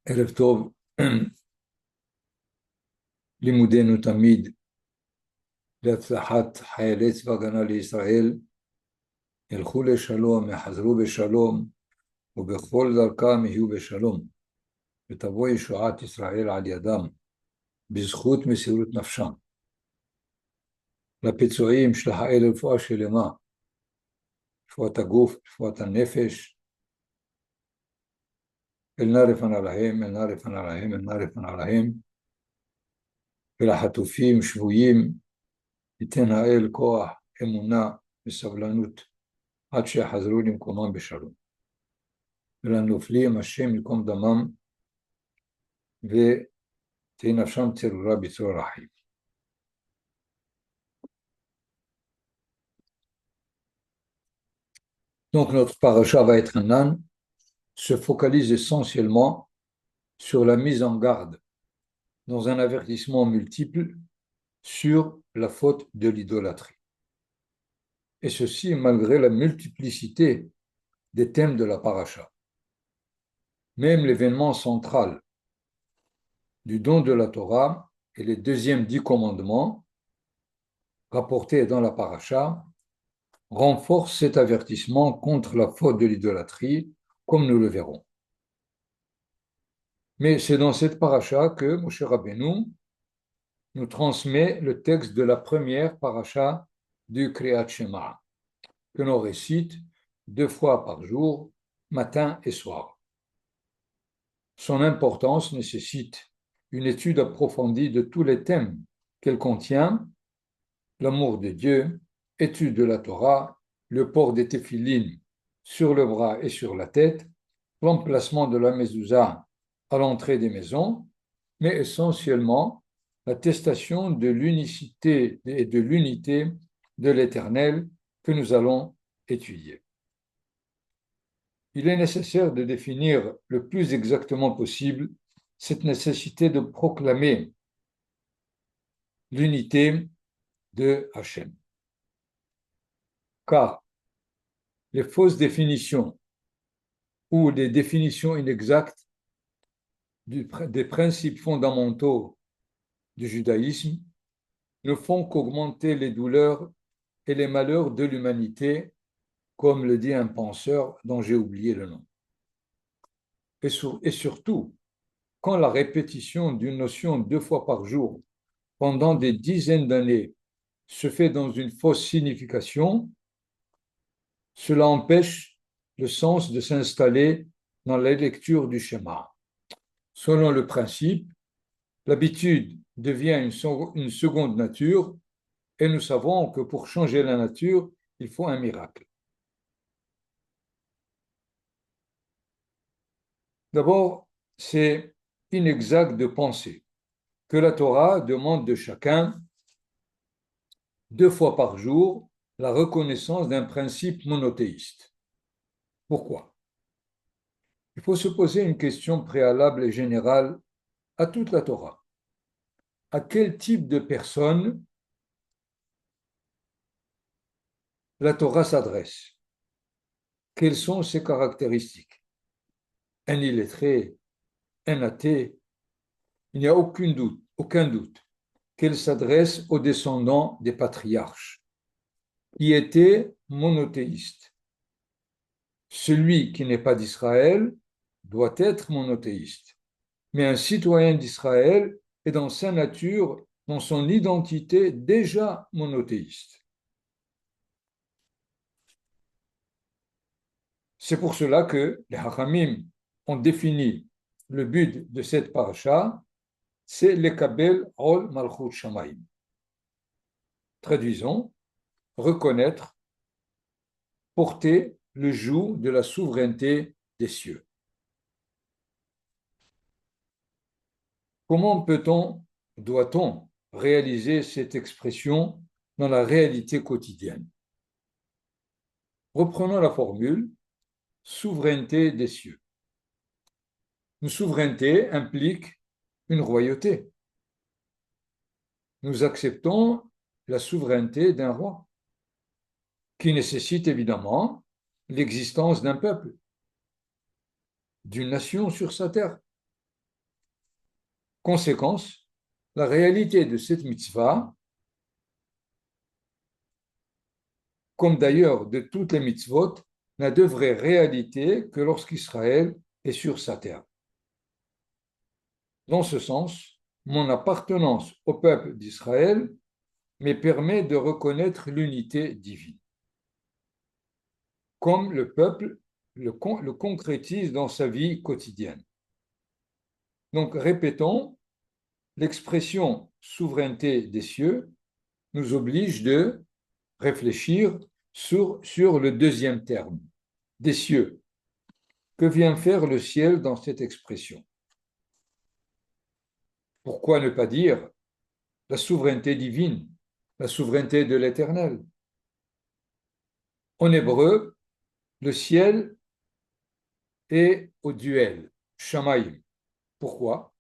ערב טוב, לימודנו תמיד להצלחת חיילי צבא הגנה לישראל, ילכו לשלום, יחזרו בשלום, ובכל דרכם יהיו בשלום, ותבוא ישועת ישראל על ידם, בזכות מסירות נפשם. לפצועים שלחי לרפואה שלמה, רפואת הגוף, רפואת הנפש, אלנה רפנה להם, אלנה רפנה להם, אלנה רפנה להם, ולחטופים שבויים, ייתן האל כוח, אמונה וסבלנות, עד שיחזרו למקומם בשלום. ולנופלים השם יקום דמם, ותהי נפשם צרורה בצרור רחים. Donc notre paracha Vaetchanan se focalise essentiellement sur la mise en garde, dans un avertissement multiple, sur la faute de l'idolâtrie. Et ceci malgré la multiplicité des thèmes de la paracha. Même l'événement central du don de la Torah et les deuxièmes 10 commandements rapportés dans la paracha renforcent cet avertissement contre la faute de l'idolâtrie, comme nous le verrons. Mais c'est dans cette paracha que Moshe Rabbeinu nous transmet le texte de la première paracha du Kriyat Shema, que l'on récite 2 fois par jour, matin et soir. Son importance nécessite une étude approfondie de tous les thèmes qu'elle contient: l'amour de Dieu, étude de la Torah, le port des téphilines sur le bras et sur la tête, l'emplacement de la mezouza à l'entrée des maisons, mais essentiellement l'attestation de l'unicité et de l'unité de l'Éternel que nous allons étudier. Il est nécessaire de définir le plus exactement possible cette nécessité de proclamer l'unité de Hachem. Car les fausses définitions ou les définitions inexactes des principes fondamentaux du judaïsme ne font qu'augmenter les douleurs et les malheurs de l'humanité, comme le dit un penseur dont j'ai oublié le nom. Et surtout, quand la répétition d'une notion 2 fois par jour pendant des dizaines d'années se fait dans une fausse signification, cela empêche le sens de s'installer dans la lecture du schéma. Selon le principe, l'habitude devient une seconde nature, et nous savons que pour changer la nature, il faut un miracle. D'abord, c'est inexact de penser que la Torah demande de chacun 2 fois par jour la reconnaissance d'un principe monothéiste. Pourquoi? Il faut se poser une question préalable et générale à toute la Torah. À quel type de personne la Torah s'adresse? Quelles sont ses caractéristiques? Un illettré, un athée? Il n'y a aucun doute qu'elle s'adresse aux descendants des patriarches, qui étaient monothéistes. Celui qui n'est pas d'Israël doit être monothéiste, mais un citoyen d'Israël est dans sa nature, dans son identité, déjà monothéiste. C'est pour cela que les Hachamim ont défini le but de cette paracha, c'est Lekabel Ol Malchut Shamayim. Traduisons, reconnaître, porter le joug de la souveraineté des cieux. Comment doit-on réaliser cette expression dans la réalité quotidienne? Reprenons la formule souveraineté des cieux. Une souveraineté implique une royauté. Nous acceptons la souveraineté d'un roi, qui nécessite évidemment l'existence d'un peuple. d'une nation sur sa terre. Conséquence, la réalité de cette mitzvah, comme d'ailleurs de toutes les mitzvot, n'a de vraie réalité que lorsqu'Israël est sur sa terre. Dans ce sens, mon appartenance au peuple d'Israël me permet de reconnaître l'unité divine, comme le peuple le concrétise dans sa vie quotidienne. Donc, répétons, l'expression souveraineté des cieux nous oblige de réfléchir sur le deuxième terme, des cieux. Que vient faire le ciel dans cette expression? Pourquoi ne pas dire la souveraineté divine, la souveraineté de l'Éternel? En hébreu, le ciel est au duel, Shamayim. Pourquoi?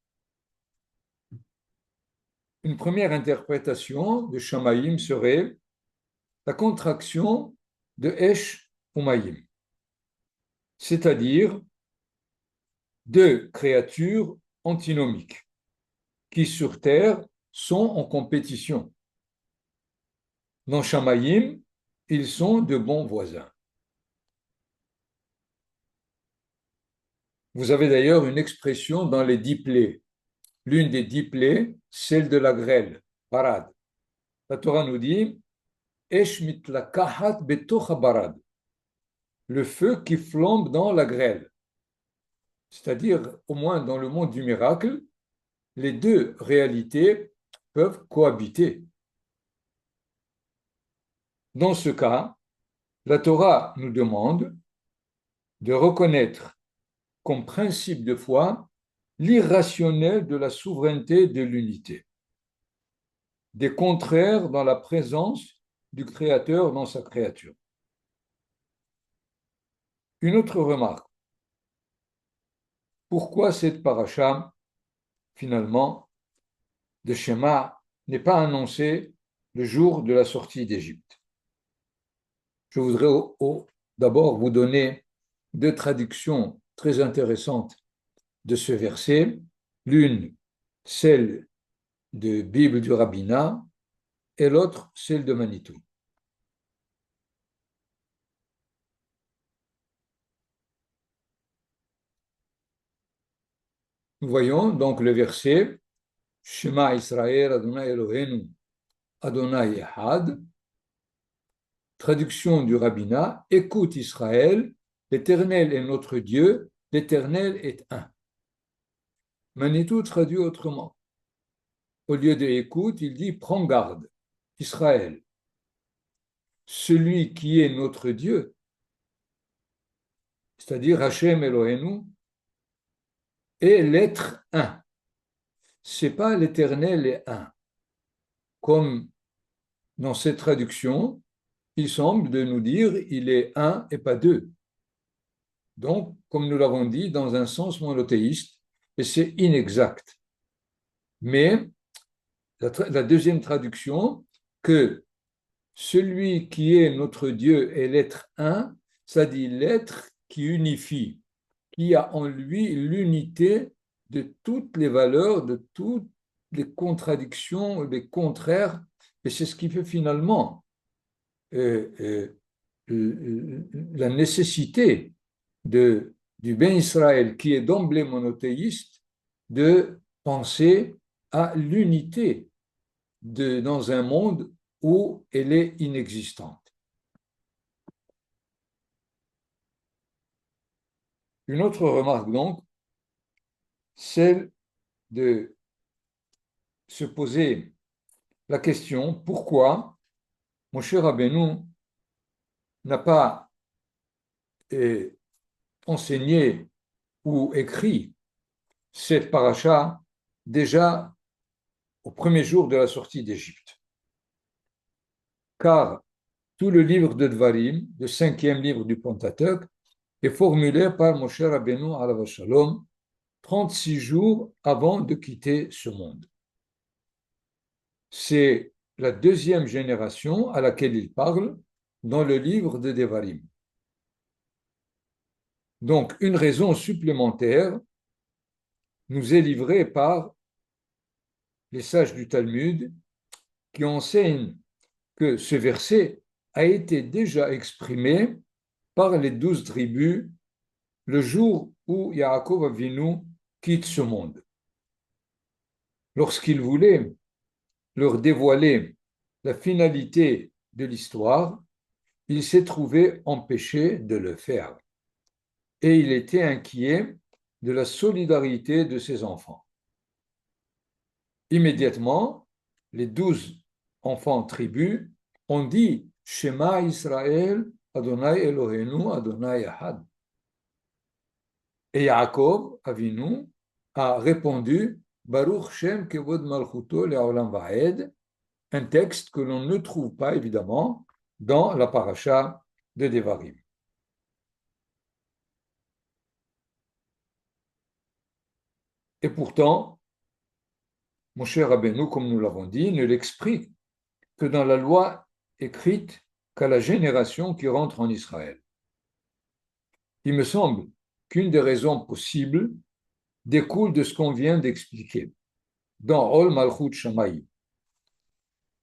Une première interprétation de Shamayim serait la contraction de Esh Umayim, c'est-à-dire deux créatures antinomiques qui sur terre sont en compétition. Dans Shamayim, ils sont de bons voisins. Vous avez d'ailleurs une expression dans les 10 plaies. L'une des 10 plaies, celle de la grêle, parade. La Torah nous dit Esh mitlakahat betoch barad, le feu qui flambe dans la grêle. C'est-à-dire, au moins dans le monde du miracle, les deux réalités peuvent cohabiter. Dans ce cas, la Torah nous demande de reconnaître comme principe de foi l'irrationnel de la souveraineté de l'unité, des contraires dans la présence du Créateur dans sa créature. Une autre remarque. Pourquoi cette paracha, finalement, de Shema n'est pas annoncée le jour de la sortie d'Égypte? Je voudrais d'abord vous donner deux traductions très intéressantes de ce verset. L'une, celle de Bible du rabbinat, et l'autre, celle de Manitou. Nous voyons donc le verset Shema Israël Adonai Eloheinu Adonai Echad. Traduction du rabbinat, écoute Israël, l'Éternel est notre Dieu, l'Éternel est un. Manitou traduit autrement. Au lieu de écoute, il dit prends garde, Israël. Celui qui est notre Dieu, c'est-à-dire Hachem Eloheinu, est l'être un. C'est pas l'Éternel est un. Comme dans cette traduction, il semble de nous dire il est un et pas deux. Donc, comme nous l'avons dit, dans un sens monothéiste, et c'est inexact. Mais la deuxième traduction, que celui qui est notre Dieu est l'être un, ça dit l'être qui unifie, qui a en lui l'unité de toutes les valeurs, de toutes les contradictions, les contraires, et c'est ce qui fait finalement la nécessité du Ben Israël, qui est d'emblée monothéiste, de penser à l'unité dans un monde où elle est inexistante. Une autre remarque donc, celle de se poser la question pourquoi Moshe Rabbeinu n'a pas enseigné ou écrit cette paracha déjà au premier jour de la sortie d'Égypte. Car tout le livre de Dvarim, le 5e livre du Pentateuque, est formulé par Moshe Rabbeinu alav shalom 36 jours avant de quitter ce monde. C'est la deuxième génération à laquelle il parle dans le livre de Devarim. Donc, une raison supplémentaire nous est livrée par les sages du Talmud qui enseignent que ce verset a été déjà exprimé par les 12 tribus le jour où Yaakov Avinu quitte ce monde. Lorsqu'il voulait leur dévoiler la finalité de l'histoire, il s'est trouvé empêché de le faire. Et il était inquiet de la solidarité de ses enfants. Immédiatement, les 12 enfants tribus ont dit Shema Israël, Adonai Eloheinu, Adonai Ahad. Et Yaakov Avinu a répondu Baruch Shem Kevod Malchuto Le'olam Va'ed, un texte que l'on ne trouve pas évidemment dans la paracha de Devarim. Et pourtant, mon cher Rabbeinu, comme nous l'avons dit, ne l'explique que dans la loi écrite qu'à la génération qui rentre en Israël. Il me semble qu'une des raisons possibles découle de ce qu'on vient d'expliquer dans Ol Malchut Shamayim,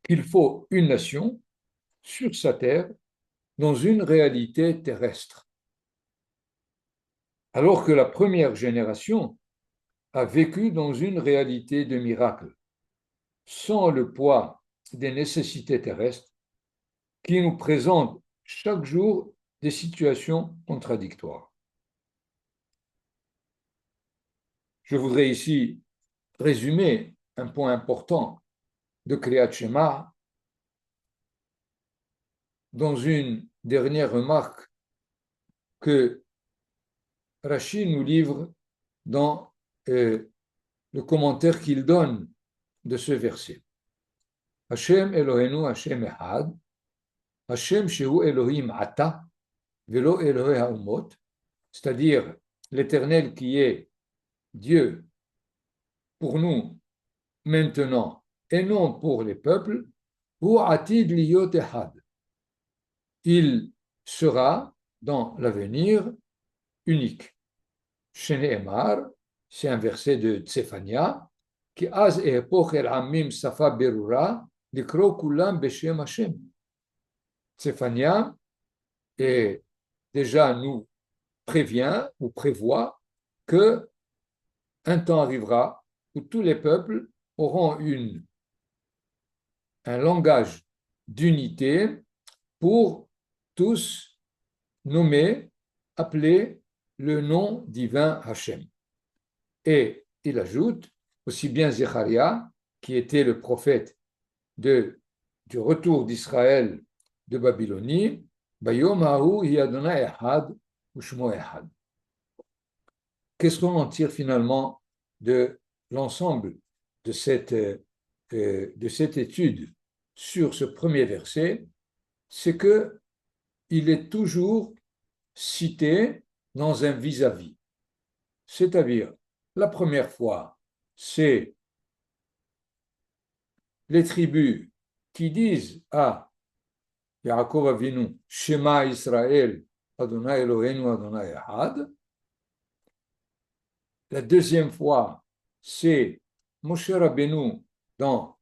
qu'il faut une nation sur sa terre dans une réalité terrestre. Alors que la première génération a vécu dans une réalité de miracle, sans le poids des nécessités terrestres qui nous présentent chaque jour des situations contradictoires. Je voudrais ici résumer un point important de Kriyat Shema dans une dernière remarque que Rashi nous livre dans le commentaire qu'il donne de ce verset. Hashem Eloheinu Hashem Echad, Hashem Shehu Elohim Ata, Velo Elohe Haumot, c'est-à-dire l'Éternel qui est Dieu pour nous maintenant et non pour les peuples, ou Atid Liyot Echad. Il sera dans l'avenir unique. Shene'emar, c'est un verset de Tsefania, qui az epoch el amim safa berura, likro kulam beshem Hashem. Tsefania et déjà nous prévient ou prévoit que un temps arrivera où tous les peuples auront un langage d'unité pour tous nommer, appeler le nom divin Hachem. Et il ajoute, aussi bien Zecharia, qui était le prophète du retour d'Israël de Babylonie, Bayom Hahu hi Adonai Echad u'shmo Echad. Qu'est-ce qu'on en tire finalement de l'ensemble de cette étude sur ce premier verset? C'est que il est toujours cité dans un vis-à-vis. C'est-à-dire, la première fois, c'est les tribus qui disent à Yaakov Avinu, Shema Israël, Adonai Eloheinu, Adonai Echad. La deuxième fois, c'est Moshe Rabbeinu dans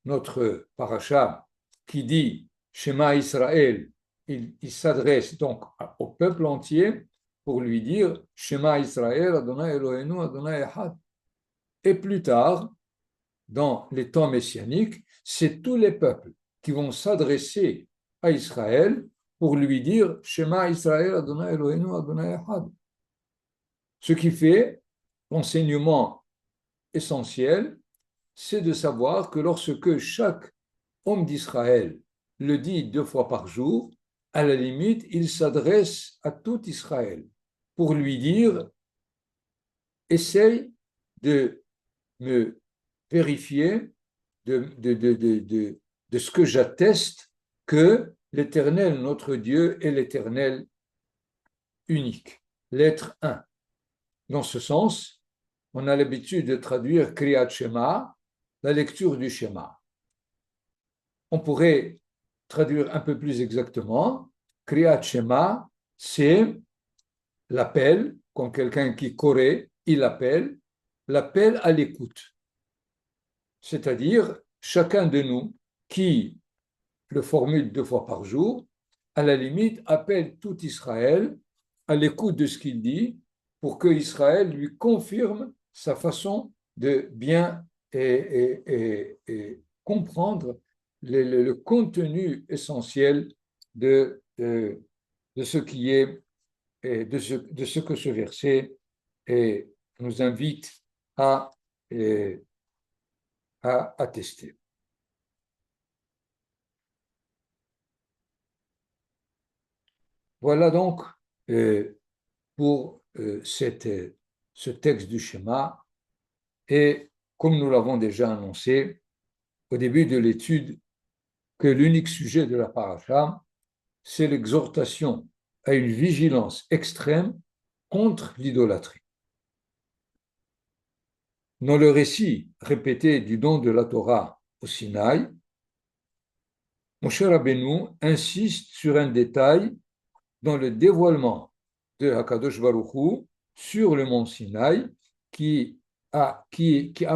notre paracha qui dit Shema Israël. Il s'adresse donc au peuple entier pour lui dire Shema Israël, Adonai Eloheinu, Adonai Echad. Et plus tard, dans les temps messianiques, c'est tous les peuples qui vont s'adresser à Israël pour lui dire Shema Israël, Adonai Eloheinu, Adonai Echad. Ce qui fait l'enseignement essentiel, c'est de savoir que lorsque chaque homme d'Israël le dit 2 fois par jour, à la limite, il s'adresse à tout Israël pour lui dire essaye de me vérifier de ce que j'atteste que l'Éternel, notre Dieu, est l'Éternel unique, l'être un. Dans ce sens, on a l'habitude de traduire Kriyat Shema, la lecture du Shema. On pourrait traduire un peu plus exactement, Kriyat Shema, c'est l'appel, comme quelqu'un qui courait, il appelle, l'appel à l'écoute. C'est-à-dire, chacun de nous qui le formule 2 fois par jour, à la limite, appelle tout Israël à l'écoute de ce qu'il dit pour que Israël lui confirme sa façon de bien et comprendre le contenu essentiel de ce qui est et de ce que ce verset nous invite à, à tester. Voilà donc pour ce texte du schéma. Et comme nous l'avons déjà annoncé au début de l'étude, que l'unique sujet de la paracha, c'est l'exhortation à une vigilance extrême contre l'idolâtrie. Dans le récit répété du don de la Torah au Sinaï, Moshe Rabbeinu insiste sur un détail dans le dévoilement de Hakadosh Baruch Hu sur le mont Sinaï qui a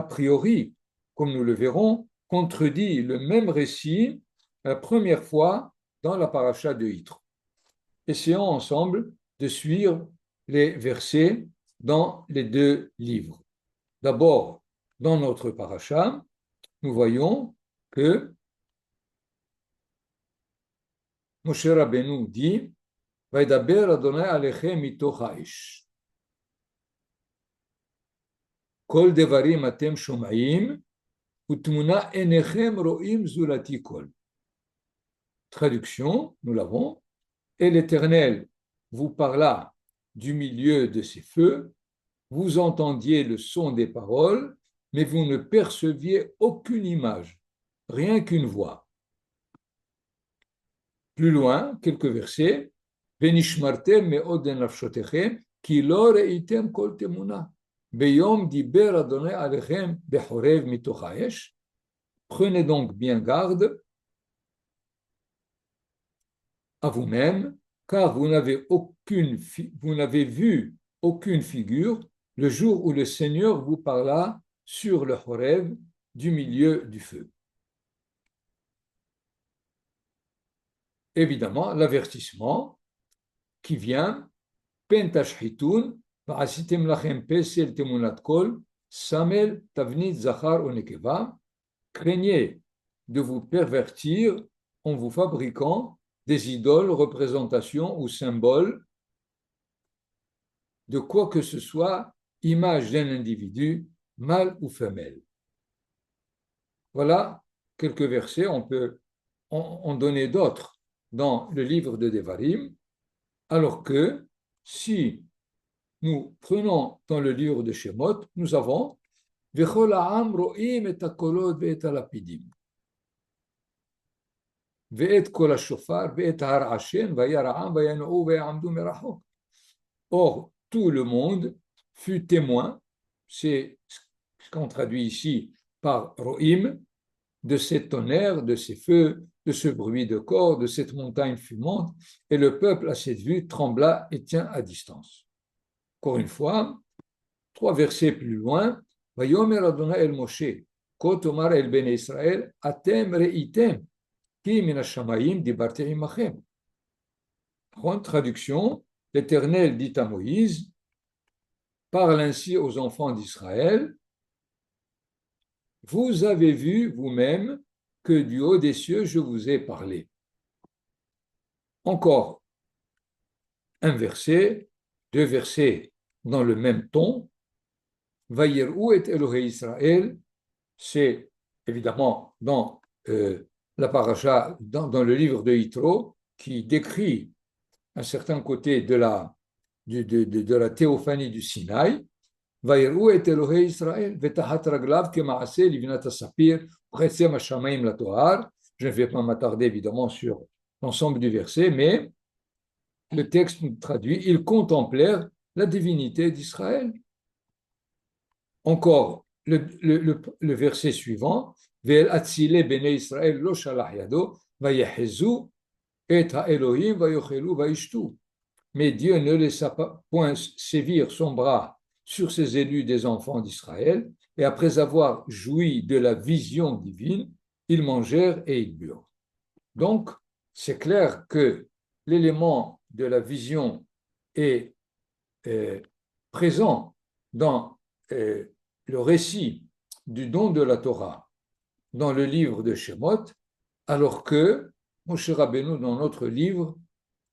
priori, comme nous le verrons, contredit le même récit la première fois dans la paracha de Yitro. Essayons ensemble de suivre les versets dans les 2 livres. D'abord, dans notre paracha, nous voyons que Moshe Rabbeinu dit Vaidaber Adonai alechem mitoch ha'esh. Kol devarim atem shom'im utmuna enechem ro'im zulati kol. Traduction, nous l'avons. Et l'Éternel vous parla du milieu de ces feux, vous entendiez le son des paroles, mais vous ne perceviez aucune image, rien qu'une voix. Plus loin, quelques versets. Venishmartem me'od nafshotechem ki lo reitem kol temuna. Beyom diber Adonai alechem bechorev mitoch ha'esh. Prenez donc bien garde à vous-même, car vous n'avez vu aucune figure le jour où le Seigneur vous parla sur le Horev du milieu du feu. Évidemment, l'avertissement qui vient, Pentashhitun, Va'asitem lachem pesel temunat kol, Samel tavnit zachar onekeva, craignez de vous pervertir en vous fabriquant des idoles, représentations ou symboles de quoi que ce soit, image d'un individu, mâle ou femelle. Voilà quelques versets, on peut en donner d'autres dans le livre de Devarim, alors que si nous prenons dans le livre de Shemot, nous avons Vechol ha'am ro'im et hakolot ve'et halapidim. Ve'et kol hashofar ve'et har Hashem vayar ha'am vayanou ve'amdu merachok. Or, tout le monde fut témoin, c'est ce qu'on traduit ici par Ro'im, de ces tonnerres, de ces feux, de ce bruit de corps, de cette montagne fumante, et le peuple à cette vue trembla et tient à distance. Encore une fois, 3 versets plus loin, Vayomer Adonai el Moshe, Ko tomar el ben Israël, atem reitem, ki min hashamayim dibarti imachem. Traduction, l'Éternel dit à Moïse, parle ainsi aux enfants d'Israël, vous avez vu vous-même que du haut des cieux je vous ai parlé. Encore un verset, 2 versets dans le même ton. Vayir'u et Elohei Israël, c'est évidemment dans la paracha, dans le livre de Yitro, qui décrit un certain côté de la théophanie du Sinaï. Vayir'u et Elohei Israël, vetahat raglav kema'aseh livnat hasapir, pretsem hashamayim latohar. Je ne vais pas m'attarder évidemment sur l'ensemble du verset, mais le texte nous traduit, ils contemplèrent la divinité d'Israël. Encore le verset suivant, Ve'el atzile bene Israël lo shalach yado, vayehezu et ha'elohim vayochelu vayishtu. mais Dieu ne laissa pas point sévir son bras sur ses élus des enfants d'Israël, et après avoir joui de la vision divine, ils mangèrent et ils burent. Donc, c'est clair que l'élément de la vision est présent dans le récit du don de la Torah dans le livre de Shemot, alors que Moshe Rabbeinu, dans notre livre,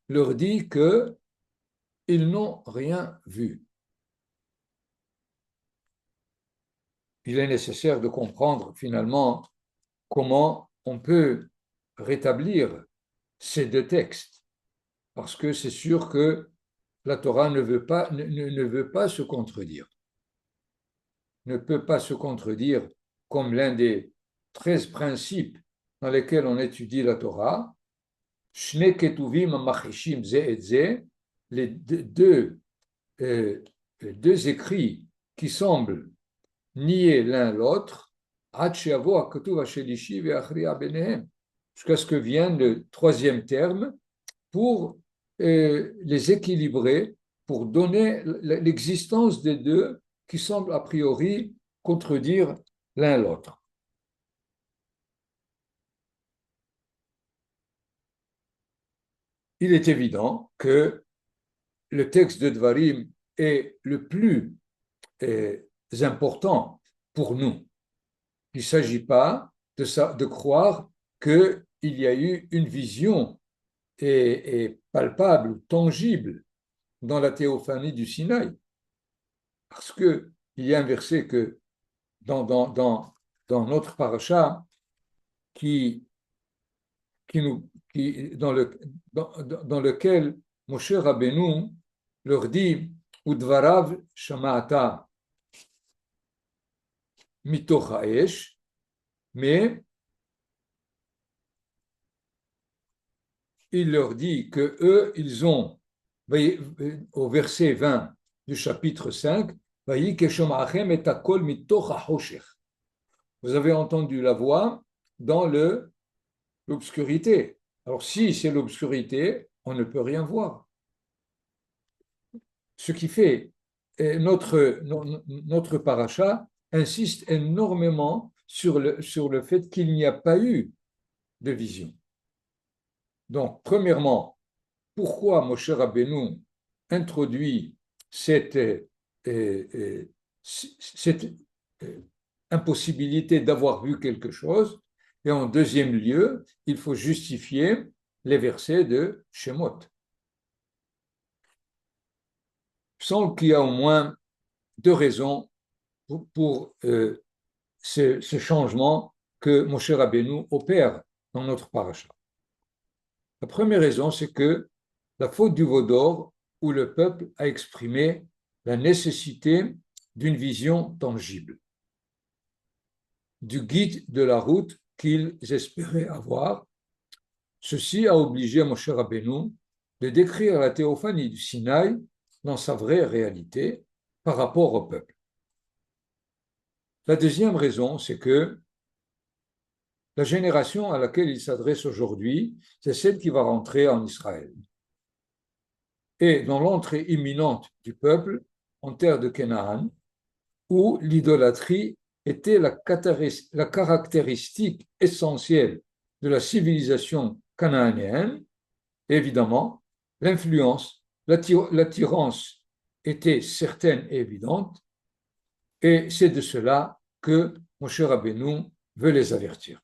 leur dit qu'ils n'ont rien vu. Il est nécessaire de comprendre finalement comment on peut rétablir ces deux textes, parce que c'est sûr que la Torah ne veut pas se contredire, ne peut pas se contredire comme l'un des 13 principes dans lesquels on étudie la Torah. Shne ketuvim machishim ze et ze, les deux écrits qui semblent nier l'un l'autre, jusqu'à ce que vienne le troisième terme pour les équilibrer, pour donner l'existence des deux qui semblent a priori contredire l'un l'autre. Il est évident que le texte de Dvarim est le plus important pour nous. Il ne s'agit pas de croire qu'il y a eu une vision palpable, tangible dans la théophanie du Sinaï. Parce qu'il y a un verset que dans notre paracha dans lequel Moshe Rabbeinu leur dit Udvarav shama'ata mitoch ha'esh, mais il leur dit que eux, ils ont, au verset 20 du chapitre 5, vous avez entendu la voix dans l'obscurité. Alors, si c'est l'obscurité, on ne peut rien voir. Ce qui fait notre paracha insiste énormément sur le fait qu'il n'y a pas eu de vision. Donc, premièrement, pourquoi Moshe Rabbeinu introduit cette impossibilité d'avoir vu quelque chose? Et en deuxième lieu, il faut justifier les versets de Shemot. Je sens qu'il y a au moins deux raisons pour ce changement que Moshe Rabbeinu opère dans notre paracha. La première raison, c'est que la faute du veau d'or, où le peuple a exprimé la nécessité d'une vision tangible, du guide de la route qu'ils espéraient avoir. Ceci a obligé Moshe Rabbeinu de décrire la théophanie du Sinaï dans sa vraie réalité par rapport au peuple. La deuxième raison, c'est que la génération à laquelle il s'adresse aujourd'hui, c'est celle qui va rentrer en Israël. Et dans l'entrée imminente du peuple en terre de Canaan, où l'idolâtrie était la caractéristique essentielle de la civilisation cananéenne, évidemment, l'influence, l'attirance était certaine et évidente, et c'est de cela que Moshe Rabbeinu veut les avertir.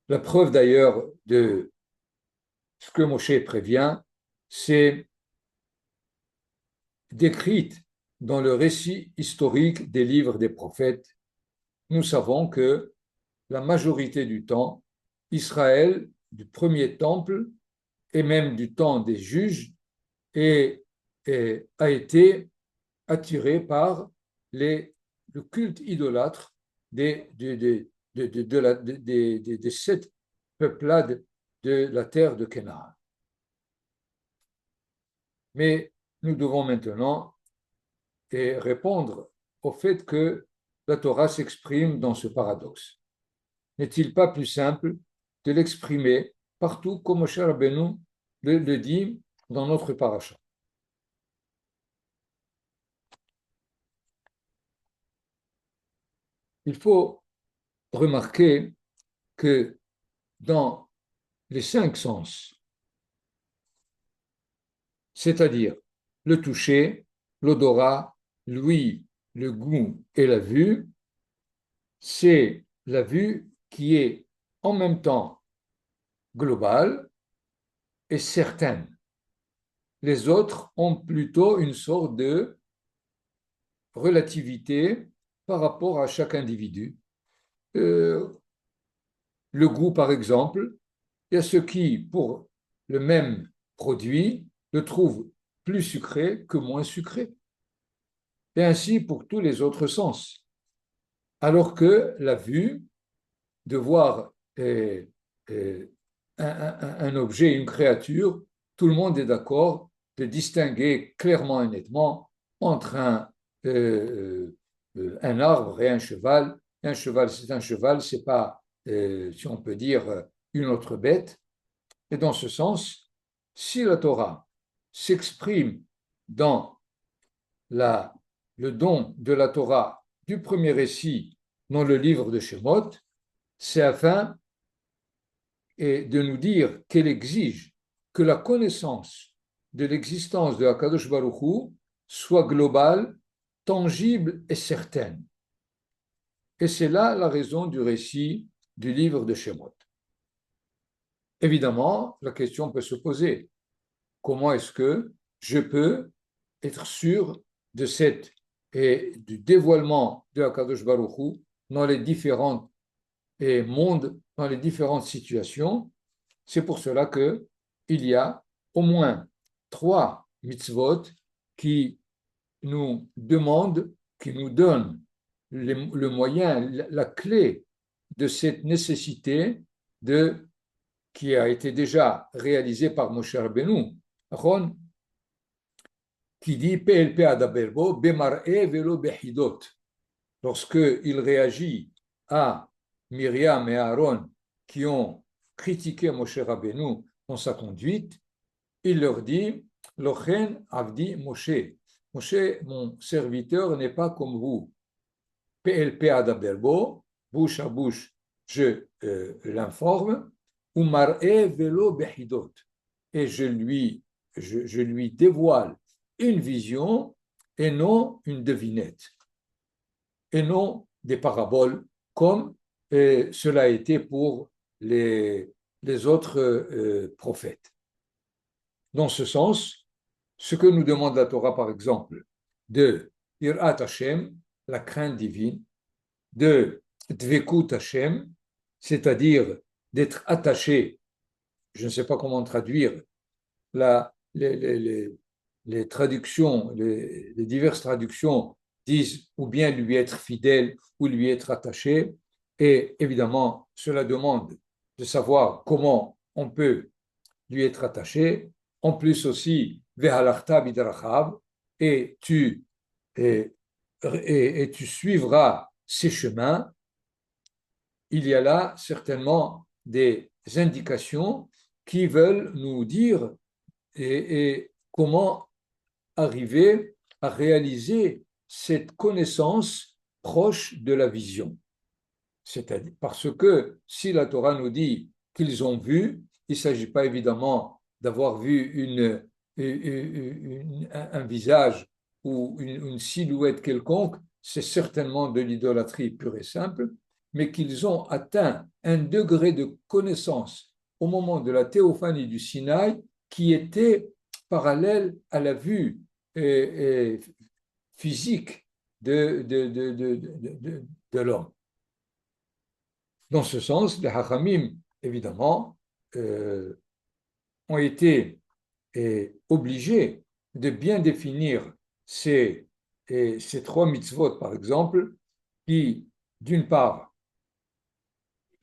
La preuve d'ailleurs de ce que Moshe prévient, c'est décrite dans le récit historique des livres des prophètes. Nous savons que la majorité du temps, Israël, du premier temple et même du temps des juges, a été attiré par le culte idolâtre des 7 peuplades de la terre de Canaan. Mais nous devons maintenant répondre au fait que la Torah s'exprime dans ce paradoxe. N'est-il pas plus simple de l'exprimer partout comme Moshe Rabbeinu le dit dans notre paracha. Il faut remarquer que dans les 5 sens, c'est-à-dire le toucher, l'odorat, l'ouïe, le goût et la vue, c'est la vue qui est en même temps globale et certaine. Les autres ont plutôt une sorte de relativité par rapport à chaque individu. Le goût, par exemple, il y a ceux qui, pour le même produit, le trouvent plus sucré que moins sucré. Et ainsi pour tous les autres sens. Alors que la vue, de voir un objet, une créature, tout le monde est d'accord de distinguer clairement et nettement entre un arbre et un cheval. Un cheval, c'est un cheval, c'est pas, si on peut dire, une autre bête. Et dans ce sens, si la Torah s'exprime dans la, le don de la Torah du premier récit dans le livre de Shemot, c'est afin de nous dire qu'elle exige que la connaissance de l'existence de Hakadosh Baruch Hu soit globale, tangible et certaine. Et c'est là la raison du récit du livre de Shemot. Évidemment, la question peut se poser. Comment est-ce que je peux être sûr de du dévoilement de Hakadosh Baruch Hu dans les différents mondes, dans les différentes situations? C'est pour cela qu'il y a au moins 3 mitzvot qui nous demandent, qui nous donnent le moyen, la clé de cette nécessité qui a été déjà réalisée par Moshe Rabbeinu, qui dit PLP adaberbo bemar'e velo behidot. Lorsqu'il réagit à Myriam et Aaron qui ont critiqué Moshe Rabbeinu dans sa conduite, il leur dit Lochen avdi Moshe. Moshe, mon serviteur, n'est pas comme vous. PLP adaberbo, bouche à bouche, je l'informe. Umar'e velo behidot. Et je lui dévoile une vision et non une devinette, et non des paraboles, comme cela a été pour les autres prophètes. Dans ce sens, ce que nous demande la Torah, par exemple, de Irat Hashem, la crainte divine, de Dvekut Hashem, c'est-à-dire d'être attaché, je ne sais pas comment traduire, les traductions, les diverses traductions disent ou bien lui être fidèle ou lui être attaché. Et évidemment, cela demande de savoir comment on peut lui être attaché. En plus aussi, Vehalarta bidrachav, et tu suivras ses chemins. Il y a là certainement des indications qui veulent nous dire et comment arriver à réaliser cette connaissance proche de la vision. C'est-à-dire, parce que si la Torah nous dit qu'ils ont vu, il ne s'agit pas évidemment d'avoir vu un visage ou une silhouette quelconque, c'est certainement de l'idolâtrie pure et simple, mais qu'ils ont atteint un degré de connaissance au moment de la théophanie du Sinaï qui était parallèle à la vue physique de l'homme. Dans ce sens, les Hachamim, évidemment, ont été obligés de bien définir ces 3 mitzvot, par exemple, qui, d'une part,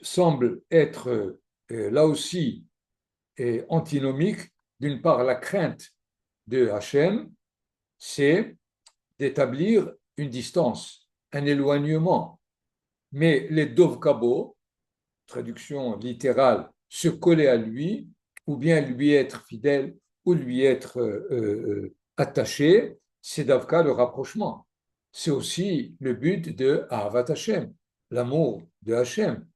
semblent être là aussi antinomiques. D'une part, la crainte de Hachem, c'est d'établir une distance, un éloignement. Mais les dovkabo, traduction littérale, se coller à lui ou bien lui être fidèle, ou lui être attaché, c'est d'Avka le rapprochement. C'est aussi le but de Ahavat Hashem, l'amour de Hashem.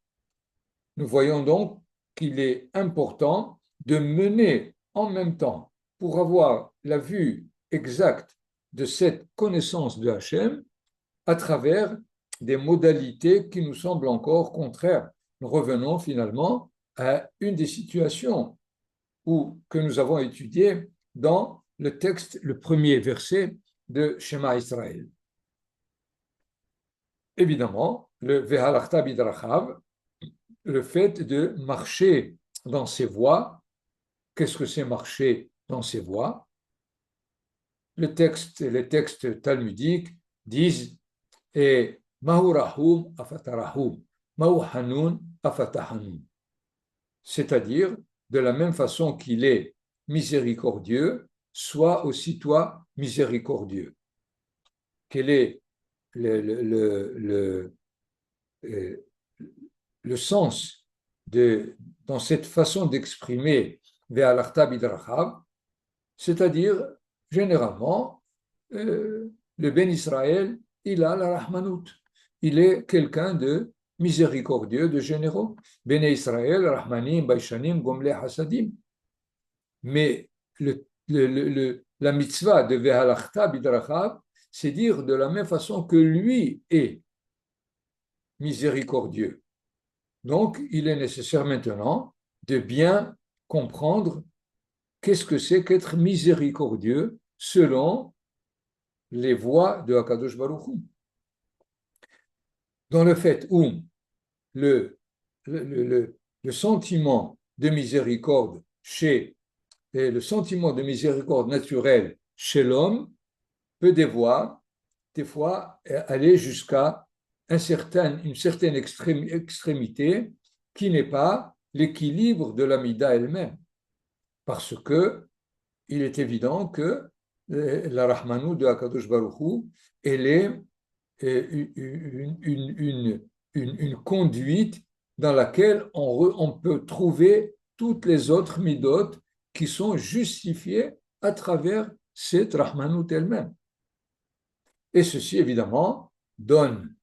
Nous voyons donc qu'il est important de mener en même temps, pour avoir la vue exacte de cette connaissance de Hachem, à travers des modalités qui nous semblent encore contraires. Nous revenons finalement à une des situations que nous avons étudiées dans le texte, le premier verset de Shema Israël. Évidemment, le Vehalachta bidrachav, le fait de marcher dans ses voies. Qu'est-ce que c'est marcher dans ses voies? Les textes talmudiques disent et Mahu rahum afatarahum, Mahu hanun afatahanun. C'est-à-dire, de la même façon qu'il est miséricordieux, sois aussi toi miséricordieux. Quel est euh, le sens dans cette façon d'exprimer Ve'alarta bidrachav, c'est-à-dire, généralement, le Ben Israël, il a la rahmanout. Il est quelqu'un de miséricordieux, de généreux. Ben Israël, rahmanim, baishanim, gomle hasadim. Mais la mitzvah de Ve'alachta bidrachav, c'est dire de la même façon que lui est miséricordieux. Donc, il est nécessaire maintenant de bien comprendre qu'est-ce que c'est qu'être miséricordieux selon les voies de Hakadosh Baruch Hu. Dans le fait où le, le sentiment de miséricorde le sentiment de miséricorde naturel chez l'homme peut des fois aller jusqu'à une certaine extrémité qui n'est pas l'équilibre de l'amida elle-même. Parce que il est évident que la Rahmanou de Hakadosh Baruch Hu, elle est une conduite dans laquelle on peut trouver toutes les autres midot qui sont justifiées à travers cette Rahmanout elle-même. Et ceci, évidemment, donne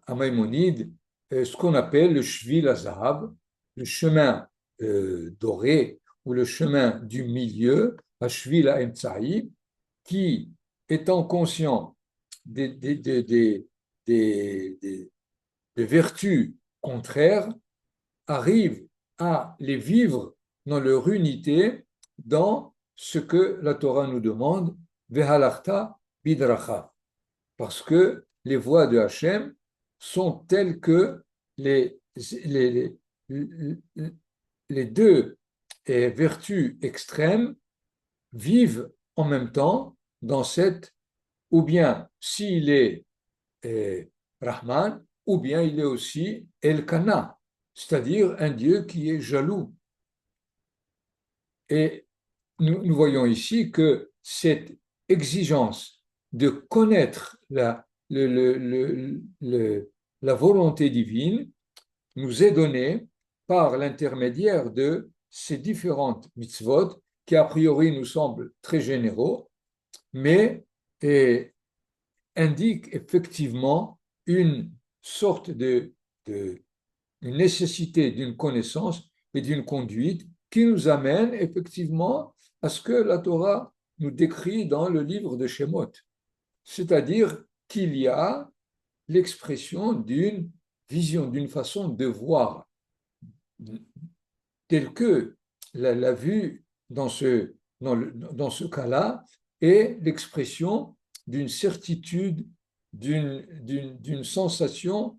à Maïmonide ce qu'on appelle le Shvil Azahav, le chemin doré ou le chemin du milieu, à Shvil Emtsaï, qui, étant conscient des vertus contraires, arrive à les vivre dans leur unité, dans ce que la Torah nous demande, Vehalarta bidracha, parce que les voies de Hachem sont telles que les deux vertus extrêmes vivent en même temps dans cette, ou bien s'il est Rahman, ou bien il est aussi Elkana, c'est-à-dire un Dieu qui est jaloux. Et nous voyons ici que cette exigence de connaître la volonté divine nous est donnée par l'intermédiaire de ces différentes mitzvot qui a priori nous semblent très généraux, mais indiquent effectivement une sorte une nécessité d'une connaissance et d'une conduite qui nous amène effectivement à ce que la Torah nous décrit dans le livre de Shemot, c'est-à-dire qu'il y a l'expression d'une vision, d'une façon de voir, telle que la vue dans ce cas-là est l'expression d'une certitude, d'une sensation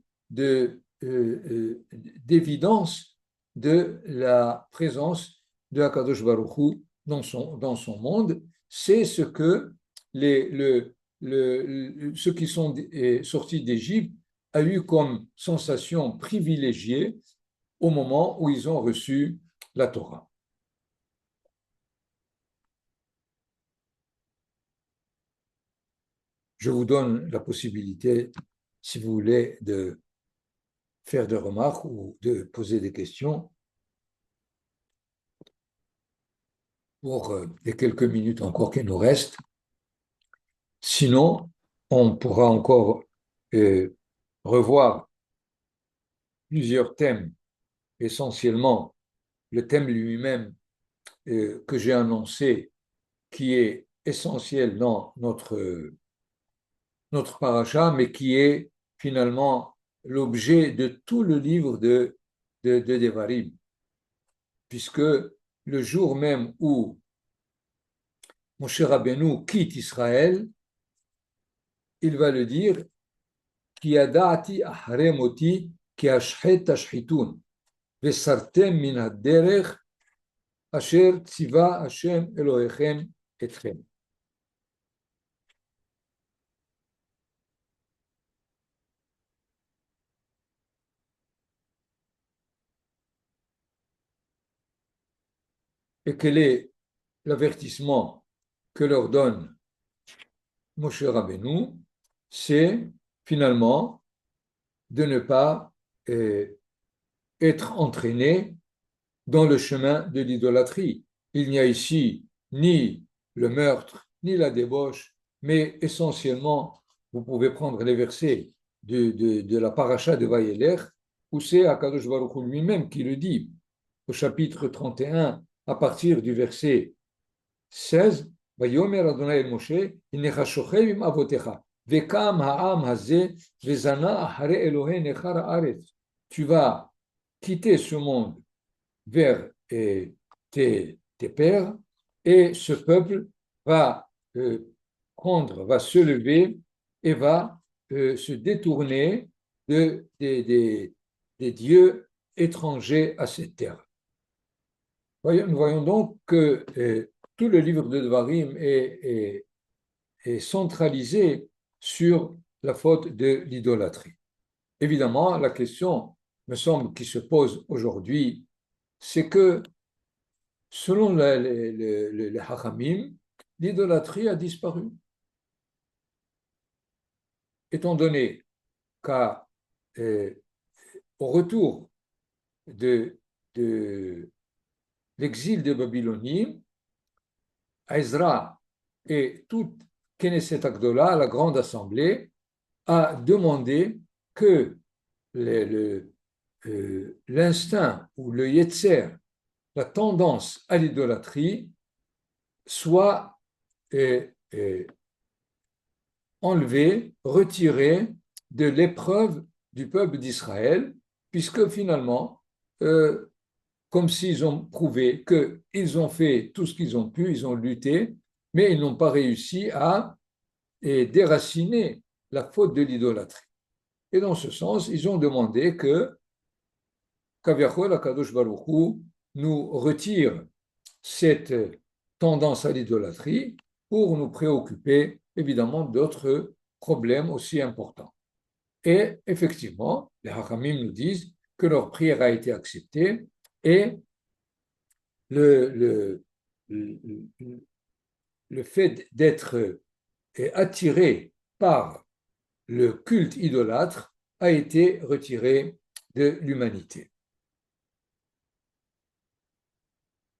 d'évidence de la présence de Hakadosh Baruch Hu dans son monde. C'est ce que ceux qui sont sortis d'Égypte a eu comme sensation privilégiée au moment où ils ont reçu la Torah. Je vous donne la possibilité, si vous voulez, de faire des remarques ou de poser des questions. pour les quelques minutes encore qui nous restent. Sinon, on pourra encore euh, revoir plusieurs thèmes, essentiellement le thème lui-même que j'ai annoncé, qui est essentiel dans notre paracha, mais qui est finalement l'objet de tout le livre de Devarim, puisque le jour même où Moshe Rabbeinu quitte Israël, il va le dire, Ki yada'ati ahare moti ki ashhet tashhitun, vesartem min haderech asher tziva Hashem Elohechem etchem. Et quel est l'avertissement que leur donne Moshe Rabbeinu? C'est finalement de ne pas être entraîné dans le chemin de l'idolâtrie. Il n'y a ici ni le meurtre, ni la débauche, mais essentiellement, vous pouvez prendre les versets de la paracha de Vayeler, où c'est Akadosh Baruch Hu lui-même qui le dit, au chapitre 31, à partir du verset 16, Vayomer Adonai el Moshe, Innecha shochev im avotecha, vekam ha'am hazeh, vezana achare Elohei nechar haaretz. Tu vas quitter ce monde vers tes pères, et ce peuple va va se lever et va se détourner des dieux étrangers à cette terre. Nous voyons donc que tout le livre de Devarim est centralisé sur la faute de l'idolâtrie. Évidemment, la question, me semble, qui se pose aujourd'hui, c'est que selon les Hachamim, l'idolâtrie a disparu. Étant donné qu'au retour de l'exil de Babylonie, Ezra et toute Knesset Agdola, la grande assemblée, a demandé que l'instinct ou le Yetzer, la tendance à l'idolâtrie, soit enlevé, retiré de l'épreuve du peuple d'Israël, puisque finalement, comme s'ils ont prouvé qu'ils ont fait tout ce qu'ils ont pu, ils ont lutté, mais ils n'ont pas réussi à déraciner la faute de l'idolâtrie. Et dans ce sens, ils ont demandé que Kaviachol, Akadosh Baruch Hu, nous retire cette tendance à l'idolâtrie pour nous préoccuper évidemment d'autres problèmes aussi importants. Et effectivement, les Hachamim nous disent que leur prière a été acceptée et le fait d'être attiré par le culte idolâtre a été retiré de l'humanité.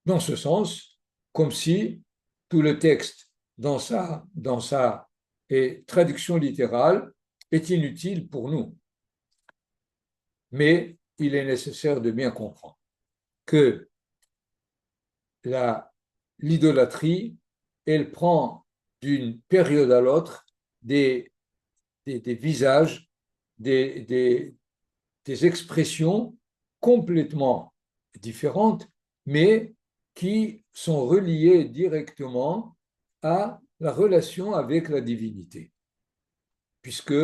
Dans ce sens, comme si tout le texte dans sa traduction littérale est inutile pour nous. Mais il est nécessaire de bien comprendre que l'idolâtrie, elle prend d'une période à l'autre des visages, des expressions complètement différentes, mais qui sont reliées directement à la relation avec la divinité. Puisque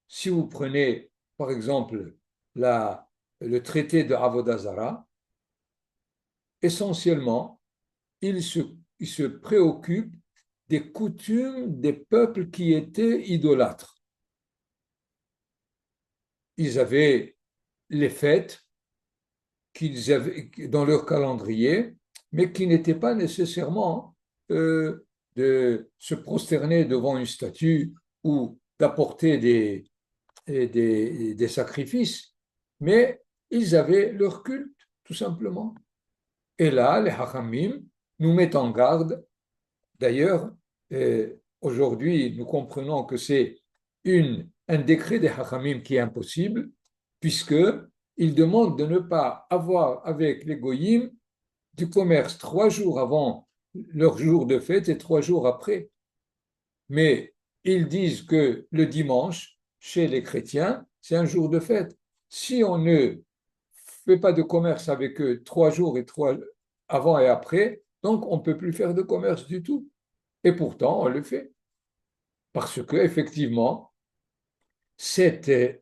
si vous prenez, par exemple, le traité de Avodah Zarah, essentiellement, il se préoccupe des coutumes des peuples qui étaient idolâtres. Ils avaient les fêtes qu'ils avaient dans leur calendrier, mais qui n'étaient pas nécessairement de se prosterner devant une statue ou d'apporter des sacrifices, mais ils avaient leur culte, tout simplement. Et là, les Hachamim nous mettent en garde. D'ailleurs, aujourd'hui, nous comprenons que c'est un décret des Hachamim qui est impossible, puisqu'il demande de ne pas avoir avec les Goyim du commerce 3 jours avant leur jour de fête et 3 jours après. Mais ils disent que le dimanche, chez les chrétiens, c'est un jour de fête. Si on ne fait pas de commerce avec eux 3 jours et trois avant et après, donc on ne peut plus faire de commerce du tout. Et pourtant, on le fait. Parce que effectivement, ce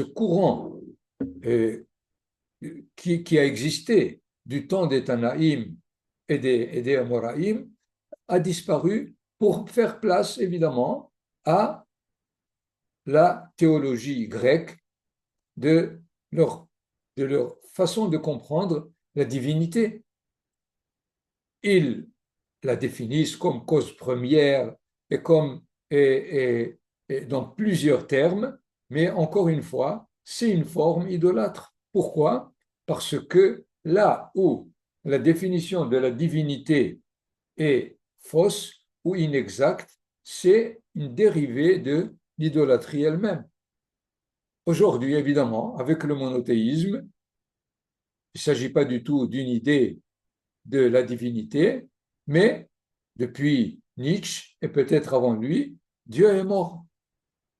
courant euh, qui a existé du temps des Tanaïm et des Amoraïm a disparu pour faire place, évidemment, à la théologie grecque de leur, de leur façon de comprendre la divinité. Ils la définissent comme cause première et comme et dans plusieurs termes, mais encore une fois, c'est une forme idolâtre. Pourquoi? Parce que là où la définition de la divinité est fausse ou inexacte, c'est une dérivée de l'idolâtrie elle-même. Aujourd'hui, évidemment, avec le monothéisme, il ne s'agit pas du tout d'une idée de la divinité, mais depuis Nietzsche et peut-être avant lui, Dieu est mort.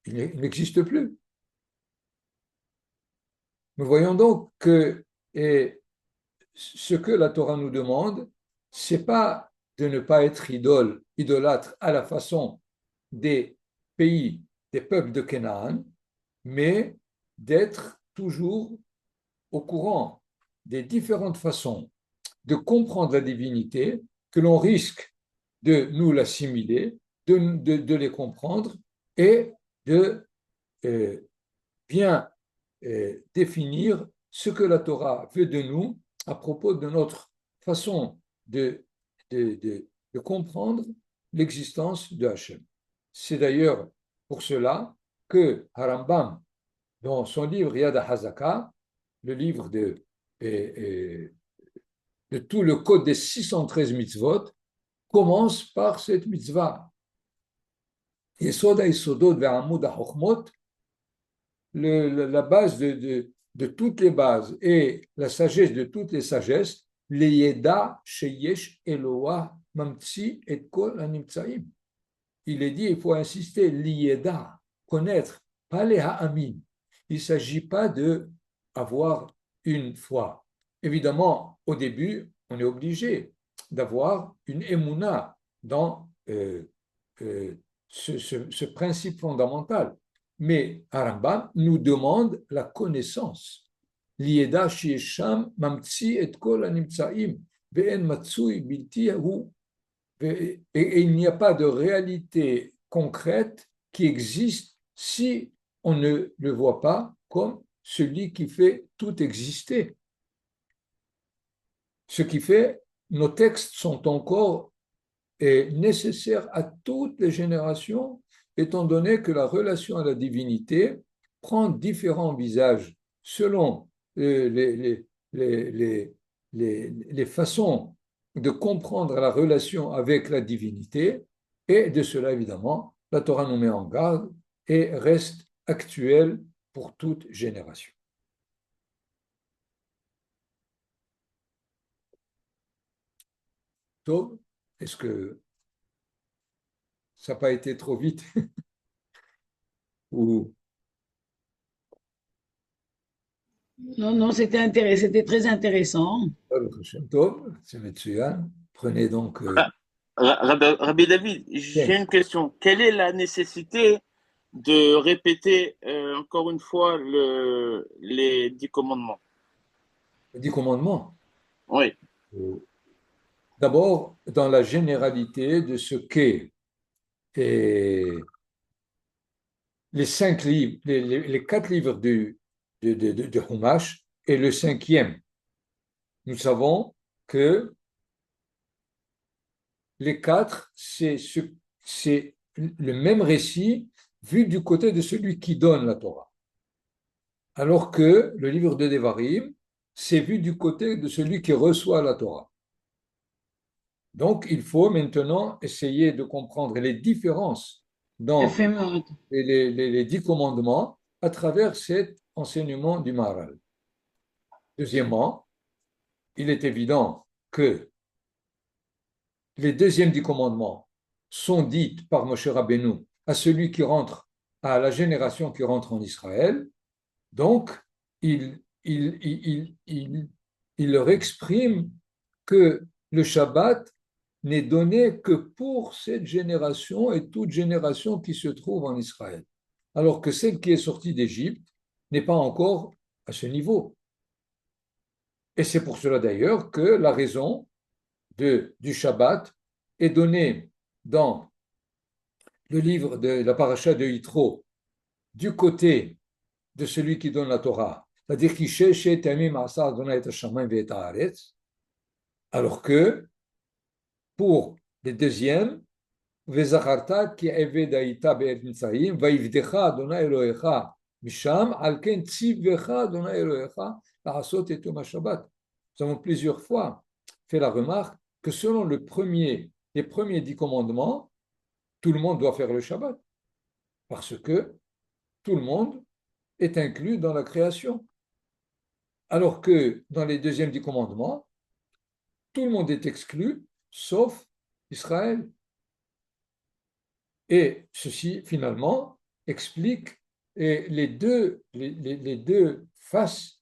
Il n'existe plus. Nous voyons donc que ce que la Torah nous demande, c'est pas de ne pas être idolâtre à la façon des pays, des peuples de Canaan, mais d'être toujours au courant des différentes façons de comprendre la divinité, que l'on risque de nous l'assimiler, de les comprendre et de bien définir ce que la Torah veut de nous à propos de notre façon de comprendre l'existence de Hachem. C'est d'ailleurs pour cela que Harambam, dans son livre Yad HaZaka, le livre de tout le code des 613 mitzvot, commence par cette mitzvah. Yesod HaYesodot ve'amud HaChochmot, la base de toutes les bases et la sagesse de toutes les sagesses, Leyeda sheyesh Eloah mamtsi et kol animtsaim. Il est dit, il faut insister, l'Iyeda, connaître, pas les ha'amin. Il ne s'agit pas d'avoir une foi. Évidemment, au début, on est obligé d'avoir une émouna dans ce principe fondamental. Mais Harambam nous demande la connaissance. L'Iyeda shiesham mamtsi et kol animtsaim ve'en matsui bilti hu. Et il n'y a pas de réalité concrète qui existe si on ne le voit pas comme celui qui fait tout exister. Ce qui fait, nos textes sont encore nécessaires à toutes les générations, étant donné que la relation à la divinité prend différents visages selon les façons de comprendre la relation avec la divinité, et de cela, évidemment, la Torah nous met en garde et reste actuelle pour toute génération. Donc, est-ce que ça n'a pas été trop vite ou Non, non, c'était très intéressant. c'est Metsuyan. Prenez donc. Rabbi David, j'ai une question. Quelle est la nécessité de répéter encore une fois les 10 commandements? Les 10 commandements. Oui, D'abord, dans la généralité de ce qu'est les 5 livres, les 4 livres de Humash et le cinquième. Nous savons que les 4, c'est le même récit vu du côté de celui qui donne la Torah. Alors que le livre de Devarim, c'est vu du côté de celui qui reçoit la Torah. Donc, il faut maintenant essayer de comprendre les différences dans יפה מאוד. les 10 commandements à travers cet enseignement du Maharal. Deuxièmement, il est évident que les deuxièmes 10 commandements sont dites par Moshe Rabbeinu à celui qui rentre, à la génération qui rentre en Israël. Donc, il leur exprime que le Shabbat n'est donné que pour cette génération et toute génération qui se trouve en Israël. Alors que celle qui est sortie d'Égypte n'est pas encore à ce niveau. Et c'est pour cela d'ailleurs que la raison du Shabbat est donnée dans le livre de la paracha de Yitro du côté de celui qui donne la Torah, c'est-à-dire qui cherche alors que pour les deuxièmes, Vezacharta ki eved haïta be'et Mitzrayim, vaïvdecha Adonai Elohecha misham, al ken tzivvecha Adonai Elohecha la'asot et yom Shabbat. Nous avons plusieurs fois fait la remarque que selon les premiers 10 commandements, tout le monde doit faire le Shabbat, parce que tout le monde est inclus dans la création. Alors que dans les deuxièmes 10 commandements, tout le monde est exclu, sauf Israël. Et ceci, finalement, explique les deux faces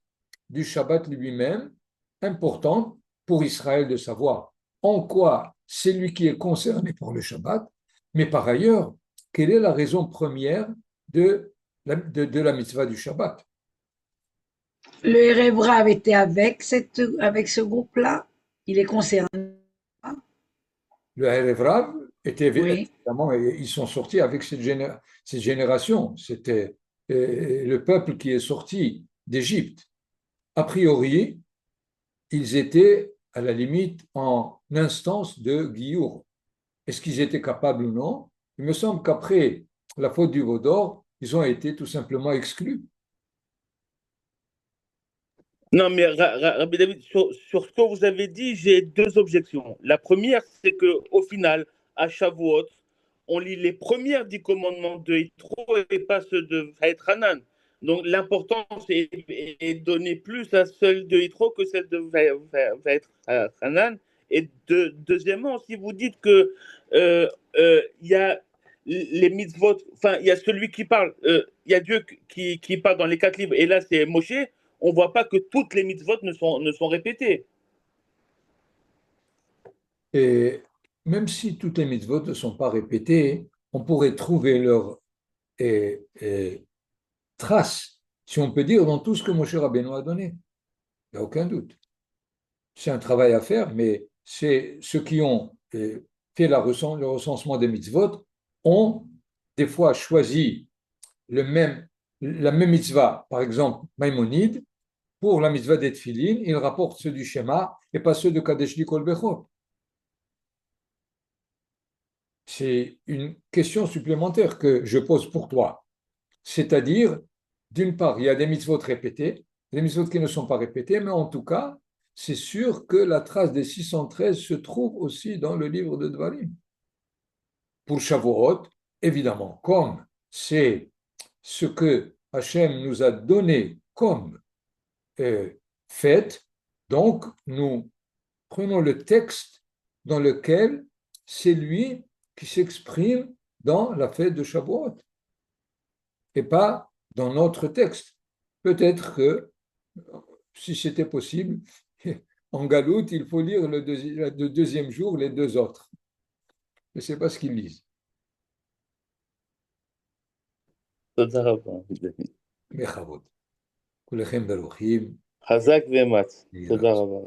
du Shabbat lui-même, importantes pour Israël de savoir en quoi c'est lui qui est concerné pour le Shabbat, mais par ailleurs, quelle est la raison première de la mitzvah du Shabbat. Le Erev Rav était avec ce groupe-là? Il est concerné? Le Erev Rav était Oui. évidemment, ils sont sortis avec cette génération. C'était le peuple qui est sorti d'Égypte. A priori, ils étaient à la limite en instance de Giour. Est-ce qu'ils étaient capables ou non? Il me semble qu'après la faute du veau d'or, ils ont été tout simplement exclus. Non, mais Rabbi David, sur ce que vous avez dit, j'ai deux objections. La première, c'est qu'au final, à Shavuot, on lit les premières 10 commandements de Yitro et pas ceux de Vaet Hanan. Donc l'importance est donnée plus à celle de Yitro que celle de Vaet Hanan. Et deuxièmement, si vous dites que il y a les mitzvot, enfin, il y a celui qui parle, il y a Dieu qui parle dans les 4 livres, et là c'est Moshe, on ne voit pas que toutes les mitzvot ne sont répétées. Et même si toutes les mitzvot ne sont pas répétées, on pourrait trouver leur trace, si on peut dire, dans tout ce que Moshe Rabbeinu a donné. Il n'y a aucun doute. C'est un travail à faire, mais c'est ceux qui ont fait le recensement des mitzvot ont des fois choisi la même mitzvah. Par exemple, Maïmonide, pour la mitzvah des Tfilin, il rapporte ceux du Shema et pas ceux de Kadesh Likol Bechor. C'est une question supplémentaire que je pose pour toi. C'est-à-dire, d'une part, il y a des mitzvot répétés, des mitzvot qui ne sont pas répétés, mais en tout cas, c'est sûr que la trace des 613 se trouve aussi dans le livre de Dvarim. Pour Shavuot, évidemment, comme c'est ce que Hachem nous a donné comme fête, donc nous prenons le texte dans lequel c'est lui qui s'exprime dans la fête de Shavuot et pas dans notre texte. Peut-être que, si c'était possible, en galoute, il faut lire le deuxième jour les 2 autres. Je ne sais pas ce qu'ils lisent. Mechavot. Kulechem beruchim. Hazak ve'ematz. תודה רבה.